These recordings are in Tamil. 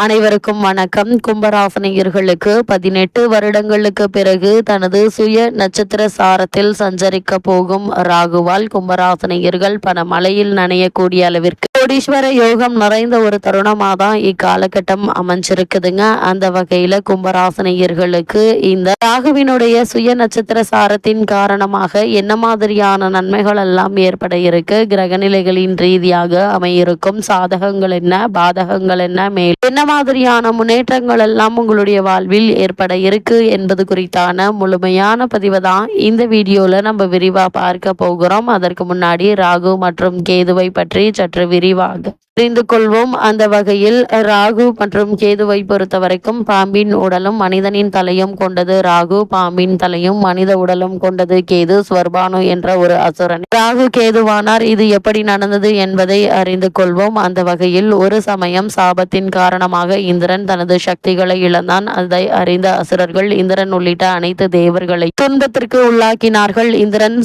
அனைவருக்கும் வணக்கம். கும்பராசினியர்களுக்கு 18 வருடங்களுக்கு பிறகு தனது சுய நட்சத்திர சாரத்தில் சஞ்சரிக்க போகும் ராகுவால் கும்பராசினியர்கள் பல மழையில் நனையக்கூடிய அளவிற்கு கோடீஸ்வர யோகம் நிறைந்த ஒரு தருணமாக தான் இக்காலகட்டம் அமைஞ்சிருக்குதுங்க. அந்த வகையில கும்பராசினியர்களுக்கு இந்த ராகுவினுடைய சுய நட்சத்திர சாரத்தின் காரணமாக என்ன மாதிரியான நன்மைகள் எல்லாம் ஏற்பட இருக்கு, கிரகநிலைகளின் ரீதியாக அமையிருக்கும் சாதகங்கள் என்ன, பாதகங்கள் என்ன, என்ன மாதிரியான முன்னேற்றங்கள் எல்லாம் உங்களுடைய வாழ்வில் ஏற்பட இருக்கு என்பது குறித்தான முழுமையான பதிவை தான் இந்த வீடியோல நம்ம விரிவா பார்க்க போகிறோம். அதற்கு முன்னாடி ராகு மற்றும் கேதுவை பற்றி சற்று விரிவாக தெரிந்து கொள்வோம். அந்த வகையில் ராகு மற்றும் கேதுவை பொறுத்த வரைக்கும் பாம்பின் உடலும் மனிதனின் தலையும் கொண்டது ராகு, பாம்பின் தலையும் மனித உடலும் கொண்டது கேது. ஸ்வர்பானு என்ற ஒரு அசுரன் ராகு கேதுவானார். இது எப்படி நடந்தது என்பதை அறிந்து கொள்வோம். அந்த வகையில் ஒரு சமயம் சாபத்தின் காரணமாக இந்திரன் தனது சக்திகளை இழந்தான். அதை அறிந்த அசுரர்கள் இந்திரன் உள்ளிட்ட அனைத்து தேவர்களை துன்பத்திற்கு உள்ளாக்கினார்கள். இந்திரன்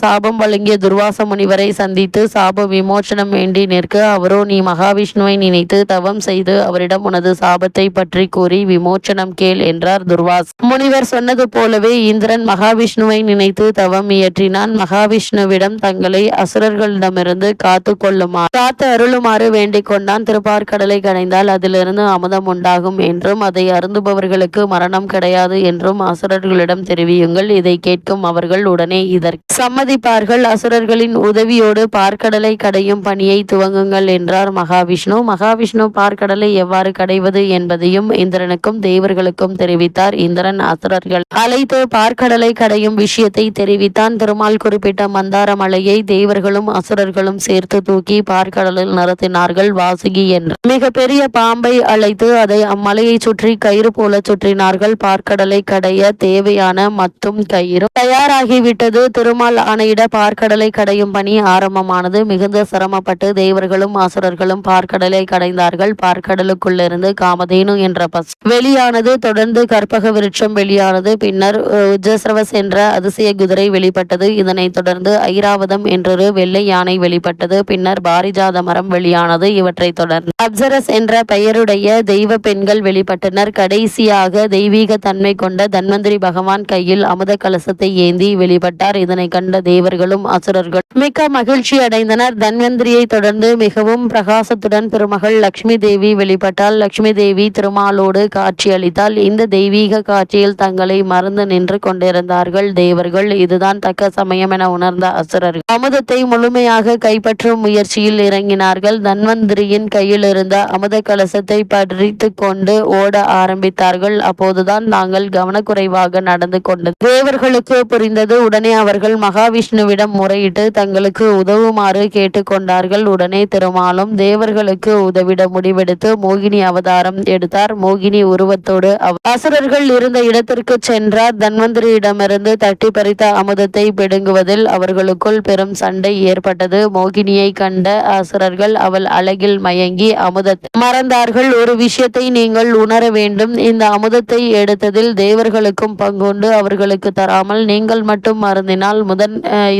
சாபம் வழங்கிய துர்வாச முனிவரை சந்தித்து சாப விமோசனம் வேண்டி நிற்க, அவரோ நீ மகாவிஷ்ணுவை நினைத்து தவம் செய்து அவரிடம் உனது சாபத்தை பற்றி கூறி விமோச்சனம் கேள் என்றார். துர்வாஸ் முனிவர் சொன்னது போலவே இந்திரன் மகாவிஷ்ணுவை நினைத்து தவம் இயற்றினான். மகாவிஷ்ணுவிடம் தங்களை அசுரர்களிடமிருந்து காத்து அருளுமாறு வேண்டிக் கொண்டான். திருப்பார்கடலை கடைந்தால் அதிலிருந்து அமுதம் உண்டாகும் என்றும் அதை அருந்துபவர்களுக்கு மரணம் கிடையாது என்றும் அசுரர்களிடம் தெரிவியுங்கள். இதை கேட்கும் அவர்கள் உடனே இதற்கு சம்மதிப்பார்கள். அசுரர்களின் உதவியோடு பார்க்கடலை கடையும் பணியை துவங்குங்கள் என்றார் மகாவிஷ்ணு பார்க்கடலை எவ்வாறு கடைவது என்பதையும் இந்திரனுக்கும் தேவர்களுக்கும் தெரிவித்தார். இந்திரன் அசுரர்கள் அழைத்து பார்க்கடலை கடையும் விஷயத்தை தெரிவித்தான். திருமால் குறிப்பிட்ட மந்தார மலையை தேவர்களும் அசுரர்களும் சேர்த்து தூக்கி பார்க்கடலில் நிறுத்தினார்கள். வாசுகி என்ற மிக பெரிய பாம்பை அழைத்து அதை அம்மலையை சுற்றி கயிறு போல சுற்றினார்கள். பார்க்கடலை கடைய தேவையான மத்தும் கயிறும் தயாராகிவிட்டது. திருமால் ஆணையிட பார்க்கடலை கடையும் பணி ஆரம்பமானது. மிகுந்த சிரமப்பட்டு தேவர்களும் அசுரர்களும் பார்க்கடலை கடைந்தார்கள். பார்க்கடலுக்குள்ளிருந்து காமதேனு என்ற பசு வெளியானது. தொடர்ந்து கற்பக விருட்சம் வெளியானது. பின்னர் உஜஸ்ரவஸ் என்ற அதிசய குதிரை வெளிப்பட்டது. இதனைத் தொடர்ந்து ஐராவதம் என்றொரு வெள்ளை யானை வெளிப்பட்டது. பின்னர் பாரிஜாத மரம் வெளியானது. இவற்றை தொடர்ந்து அப்சரஸ் என்ற பெயருடைய தெய்வ பெண்கள் வெளிப்பட்டனர். கடைசியாக தெய்வீக தன்மை கொண்ட தன்வந்திரி பகவான் கையில் அமுத கலசத்தை ஏந்தி வெளிப்பட்டார். இதனை கண்ட தேவர்களும் அசுரர்கள் மிக்க மகிழ்ச்சி அடைந்தனர். தன்வந்திரியை தொடர்ந்து மிகவும் பிரகாசத்துடன் திருமகள் லட்சுமி தேவி வெளிப்பட்டால். லட்சுமி தேவி திருமாலோடு காட்சி அளித்தால். இந்த தெய்வீக காட்சியில் தங்களை மறந்து நின்று கொண்டிருந்தார்கள் தேவர்கள். இதுதான் தக்க சமயம் என உணர்ந்த அசுரர்கள் அமுதத்தை முழுமையாக கைப்பற்றும் முயற்சியில் இறங்கினார்கள். தன்வந்திரியின் கையில் இருந்த அமுத கலசத்தை பறித்து கொண்டு ஓட ஆரம்பித்தார்கள். அப்போதுதான் நாங்கள் கவனக்குறைவாக நடந்து கொண்டது தேவர்களுக்கு புரிந்தது. உடனே அவர்கள் மகாவிஷ்ணுவிடம் முறையிட்டு தங்களுக்கு உதவுமாறு கேட்டுக்கொண்டார்கள். உடனே திருமாலும் தேவர்களுக்கு உதவிட முடிவெடுத்து மோகினி அவதாரம் எடுத்தார். மோகினி உருவத்தோடு அசுரர்கள் இருந்த இடத்திற்கு சென்றார். தன்வந்திரியிடமிருந்து தட்டி பறித்த அமுதத்தை பிடுங்குவதில் அவர்களுக்குள் பெரும் சண்டை ஏற்பட்டது. மோகினியை கண்ட அசுரர்கள் அவள் அழகில் மயங்கி அமுதத்தை மறந்தார்கள். ஒரு விஷயத்தை நீங்கள் உணர வேண்டும். இந்த அமுதத்தை எடுத்ததில் தேவர்களுக்கும் பங்குண்டு. அவர்களுக்கு தராமல் நீங்கள் மட்டும் மருந்தினால்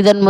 இதன்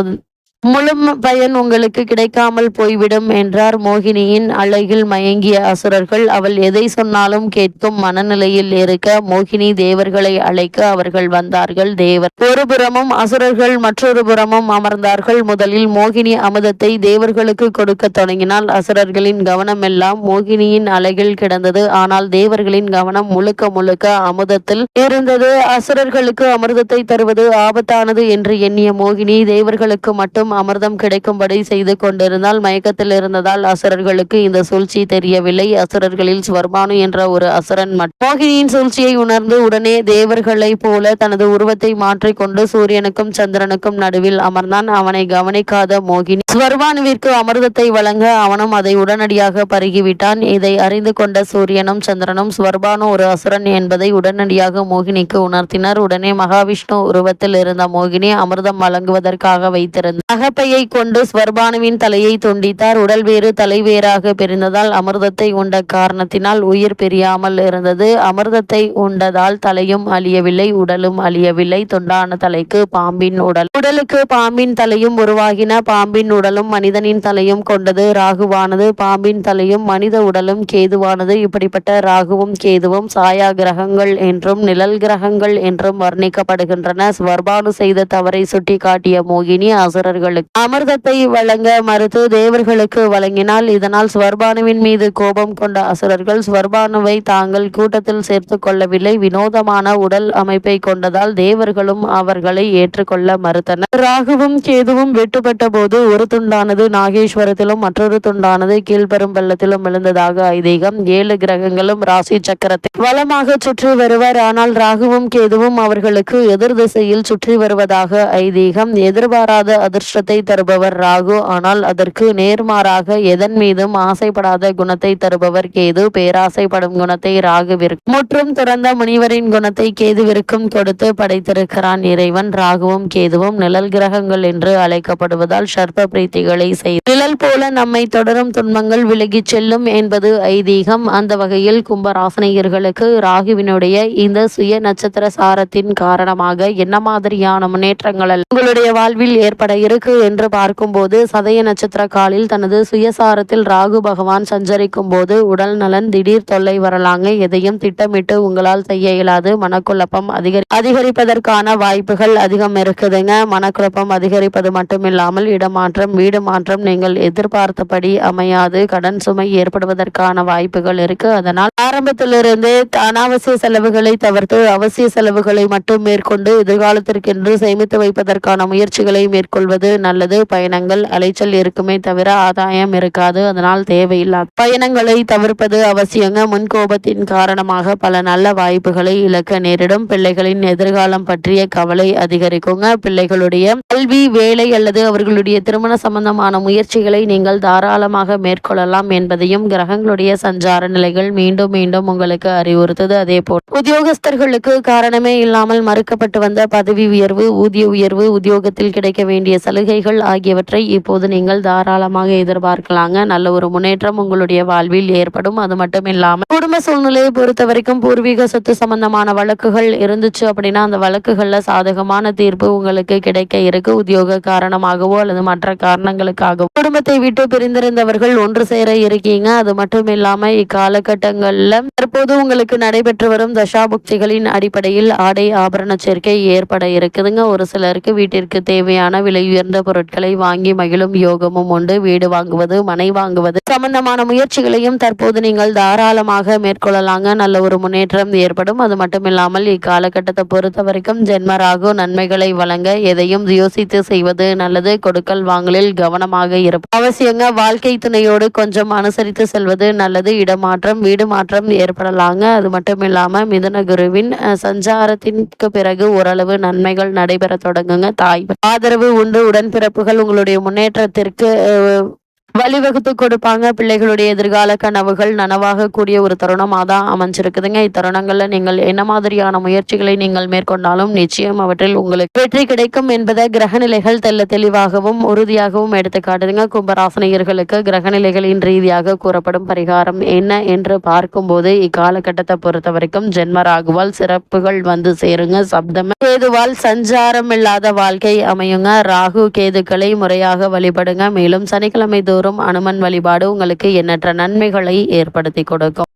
முழு பயன் உங்களுக்கு கிடைக்காமல் போய்விடும் என்றார். மோகினியின் அழகில் மயங்கிய அசுரர்கள் அவள் எதை சொன்னாலும் கேட்கும் மனநிலையில் இருக்க மோகினி தேவர்களை அழைக்க அவர்கள் வந்தார்கள். தேவர் ஒரு புறமும் அசுரர்கள் மற்றொரு புறமும் அமர்ந்தார்கள். முதலில் மோகினி அமுதத்தை தேவர்களுக்கு கொடுக்க தொடங்கினால் அசுரர்களின் கவனம் எல்லாம் மோகினியின் அழகில் கிடந்தது. ஆனால் தேவர்களின் கவனம் முழுக்க முழுக்க அமுதத்தில் இருந்தது. அசுரர்களுக்கு அமிர்தத்தை தருவது ஆபத்தானது என்று எண்ணிய மோகினி தேவர்களுக்கு மட்டும் அமிர்தம் கிடைக்கும்படி செய்து கொண்டிருந்தால். மயக்கத்தில் இருந்ததால் அசுரர்களுக்கு இந்த சூழ்ச்சி தெரியவில்லை. அசுரர்களில் ஸ்வர்பானு என்ற ஒரு அசுரன் மோகினியின் சூழ்ச்சியை உணர்ந்து உடனே தேவர்களை போல தனது உருவத்தை மாற்றிக்கொண்டு சூரியனுக்கும் சந்திரனுக்கும் நடுவில் அமர்ந்தான். அவனை கவனிக்காத மோகினி ஸ்வர்பானுவிற்கு அமிர்தத்தை வழங்க அவனும் அதை உடனடியாக பருகிவிட்டான். இதை அறிந்து கொண்ட சூரியனும் சந்திரனும் ஸ்வர்பானு ஒரு அசுரன் என்பதை உடனடியாக மோகினிக்கு உணர்த்தினர். உடனே மகாவிஷ்ணு உருவத்தில் இருந்த மோகினி அமிர்தம் வழங்குவதற்காக வைத்திருந்த அகப்பையை கொண்டு ஸ்வர்பானுவின் தலையை துண்டித்தார். உடல் வேறு தலை வேறாக பிரிந்ததால் அமிர்தத்தை உண்ட காரணத்தினால் உயிர் பிரியாமல் இருந்தது. அமிர்தத்தை உண்டதால் தலையும் அழியவில்லை, உடலும் அழியவில்லை. துண்டான தலைக்கு பாம்பின் உடலுக்கு பாம்பின் தலையும் உருவாகின. பாம்பின் உடலும் மனிதனின் தலையும் கொண்டது. ராகுவானது பாம்பின் தலையும் மனித உடலும் கேதுவானது. இப்படிப்பட்ட ராகுவும் கேதுவும் சாயா கிரகங்கள் என்றும் நிழல் கிரகங்கள் என்றும் வர்ணிக்கப்படுகின்றன. ஸ்வர்பானு செய்த தவறை சுட்டி காட்டிய மோகினி அசுரர்களுக்கு அமிர்தத்தை வழங்க மறுத்து தேவர்களுக்கு வழங்கினாள். இதனால் ஸ்வர்பானுவின் மீது கோபம் கொண்ட அசுரர்கள் ஸ்வர்பானுவை தாங்கள் கூட்டத்தில் சேர்த்து கொள்ளவில்லை. வினோதமான உடல் அமைப்பை கொண்டதால் தேவர்களும் அவர்களை ஏற்றுக்கொள்ள மறுத்தனர். ராகுவும் கேதுவும் வெட்டுப்பட்ட போது ஒரு துண்டானது நாகேஸ்வரத்திலும் மற்றொரு துண்டானது கீழ்பெரும் வெள்ளத்திலும் விழுந்ததாக ஐதீகம். 7 கிரகங்களும் ராசி சக்கரத்தை வலமாக சுற்றி வருவர். ஆனால் ராகுவும் கேதுவும் அவர்களுக்கு எதிர் திசையில் சுற்றி வருவதாக ஐதீகம். எதிர்பாராத அதிர்ஷ்டத்தை தருபவர் ராகு, ஆனால் அதற்கு நேர்மாறாக எதன் மீதும் ஆசைப்படாத குணத்தை தருபவர் கேது. பேராசைப்படும் குணத்தை ராகுவிற்கு முற்றும் துறந்த முனிவரின் குணத்தை கேதுவிற்கும் கொடுத்து படைத்திருக்கிறான் இறைவன். ராகுவும் கேதுவும் நிழல் கிரகங்கள் என்று அழைக்கப்படுவதால் சர்ப்ப பிரீத்திகளை செய்து நிழல் போல நம்மை தொடரும் துன்பங்கள் விலகிச் செல்லும் என்பது ஐதீகம். அந்த வகையில் கும்பராசினியர்களுக்கு ராகுவினுடைய இந்த சுய நட்சத்திர சாரத்தின் காரணமாக என்ன மாதிரியான முன்னேற்றங்கள் உங்களுடைய வாழ்வில் ஏற்பட இருக்கு என்று பார்க்கும்போது, சதய நட்சத்திர காலில் தனது சுயசாரத்தில் ராகு பகவான் சஞ்சரிக்கும் போது உடல் நலன் திடீர் தொல்லை வரலாங்க. எதையும் திட்டமிட்டு உங்களால் செய்ய இயலாது. மனக்குழப்பம் அதிகரிப்பதற்கான வாய்ப்புகள் அதிகம் இருக்குதுங்க. மனக்குழப்பம் அதிகரிப்பது மட்டுமில்லாமல் இடமாற்றம், வீடு மாற்றம் நீங்கள் எதிர்பார்த்தபடி அமையாது. கடன் சுமை ஏற்படுவதற்கான வாய்ப்புகள் இருக்கு. அதனால் ஆரம்பத்திலிருந்து அனாவசிய செலவுகளை தவிர்த்து அவசிய செலவுகளை மட்டும் மேற்கொண்டு எதிர்காலத்திற்கென்று சேமித்து வைப்பதற்கான முயற்சிகளை மேற்கொள்வது நல்லது. பயணங்கள் அலைச்சல் இருக்குமே தவிர ஆதாயம் இருக்காது. அதனால் தேவையில்லாத பயணங்களை தவிர்ப்பது அவசியங்க. முன்கோபத்தின் காரணமாக பல நல்ல வாய்ப்புகளை இழக்க நேரிடும். பிள்ளைகளின் எதிர்காலம் பற்றிய கவலை அதிகரிக்குங்க. பிள்ளைகளுடைய கல்வி, வேலை அல்லது அவர்களுடைய திருமண சம்பந்தமான முயற்சிகளை நீங்கள் தாராளமாக மேற்கொள்ளலாம் என்பதையும் கிரகங்களுடைய சஞ்சார நிலைகள் மீண்டும் மீண்டும் உங்களுக்கு அறிவுறுத்தது. அதே போல் உத்தியோகஸ்தர்களுக்கு காரணமே இல்லாமல் மறுக்கப்பட்டு வந்த பதவி உயர்வு, ஊதிய உயர்வு, உத்தியோகத்தில் கிடைக்க வேண்டிய சலுகைகள் ஆகியவற்றை இப்போது நீங்கள் தாராளமாக எதிர்பார்க்கலாங்க. நல்ல ஒரு முன்னேற்றம் உங்களுடைய வாழ்வில் ஏற்படும். அது மட்டும் இல்லாமல் குடும்ப சூழ்நிலையை பொறுத்த வரைக்கும் பூர்வீக சொத்து சம்பந்தமான வழக்குகள் இருந்துச்சு அப்படின்னா அந்த வழக்குகள்ல சாதகமான தீர்ப்பு உங்களுக்கு கிடைக்க இருக்கு. உத்தியோக காரணமாகவோ அல்லது மற்ற காரணங்களுக்காகவோ குடும்பத்தை விட்டு பிரிந்திருந்தவர்கள் ஒன்று சேர இருக்கீங்க. அது மட்டும் இல்லாம இக்காலகட்டங்கள்ல தற்போது உங்களுக்கு நடைபெற்று வரும் தசாபுக்திகளின் அடிப்படையில் ஆடை ஆபரண சேர்க்கை ஏற்பட இருக்குதுங்க. ஒரு சிலருக்கு வீட்டிற்கு தேவையான விலை உயர்ந்த பொருட்களை வாங்கி மகிழும் யோகமும் உண்டு. வீடு வாங்குவது, மனை வாங்குவது சம்பந்தமான முயற்சிகளையும் தற்போது நீங்கள் தாராளமாக மேற்கொள்ளலாங்க. நல்ல ஒரு முன்னேற்றம் ஏற்படும். அது மட்டும் இல்லாமல் இக்காலகட்டத்தை பொறுத்த வரைக்கும் ஜென்மராகு நன்மைகளை வழங்க எதையும் யோசித்து செய்வது நல்லது. கொடுக்கல் வாங்கலில் கவனமாக இருப்பது அவசியங்க. வாழ்க்கை துணையோடு கொஞ்சம் அனுசரித்து செல்வது நல்லது. இடமாற்றம், வீடு மாற்றம் ஏற்படலாங்க. அது மட்டும் இல்லாம மிதுன குருவின் சஞ்சாரத்திற்கு பிறகு ஓரளவு நன்மைகள் நடைபெற தொடங்குங்க. தாய் ஆதரவு உண்டு. உடன்பிறப்புகள் உங்களுடைய முன்னேற்றத்திற்கு வழிவகுத்து கொடுப்பாங்க. பிள்ளைகளுடைய எதிர்கால கனவுகள் நனவாக கூடிய ஒரு தருணமாக தான் அமைஞ்சிருக்குதுங்க. இத்தருணங்கள்ல நீங்கள் என்ன மாதிரியான முயற்சிகளை நீங்கள் மேற்கொண்டாலும் நிச்சயம் அவற்றில் உங்களுக்கு வெற்றி கிடைக்கும் என்பதை கிரகநிலைகள் தெளிவாகவும் உறுதியாகவும் எடுத்து காட்டுதுங்க. கும்பராசினியர்களுக்கு கிரகநிலைகளின் ரீதியாக கூறப்படும் பரிகாரம் என்ன என்று பார்க்கும்போது, இக்காலகட்டத்தை பொறுத்த வரைக்கும் ஜென்மராகுவால் சிறப்புகள் வந்து சேருங்க. சப்தம கேதுவால் சஞ்சாரம் இல்லாத வாழ்க்கை அமையுங்க. ராகு கேதுக்களை முறையாக வழிபடுங்க. மேலும் சனிக்கிழமை தோறும் அனுமன் வழிபாடு உங்களுக்கு எண்ணற்ற நன்மைகளை ஏற்படுத்தி கொடுக்கும்.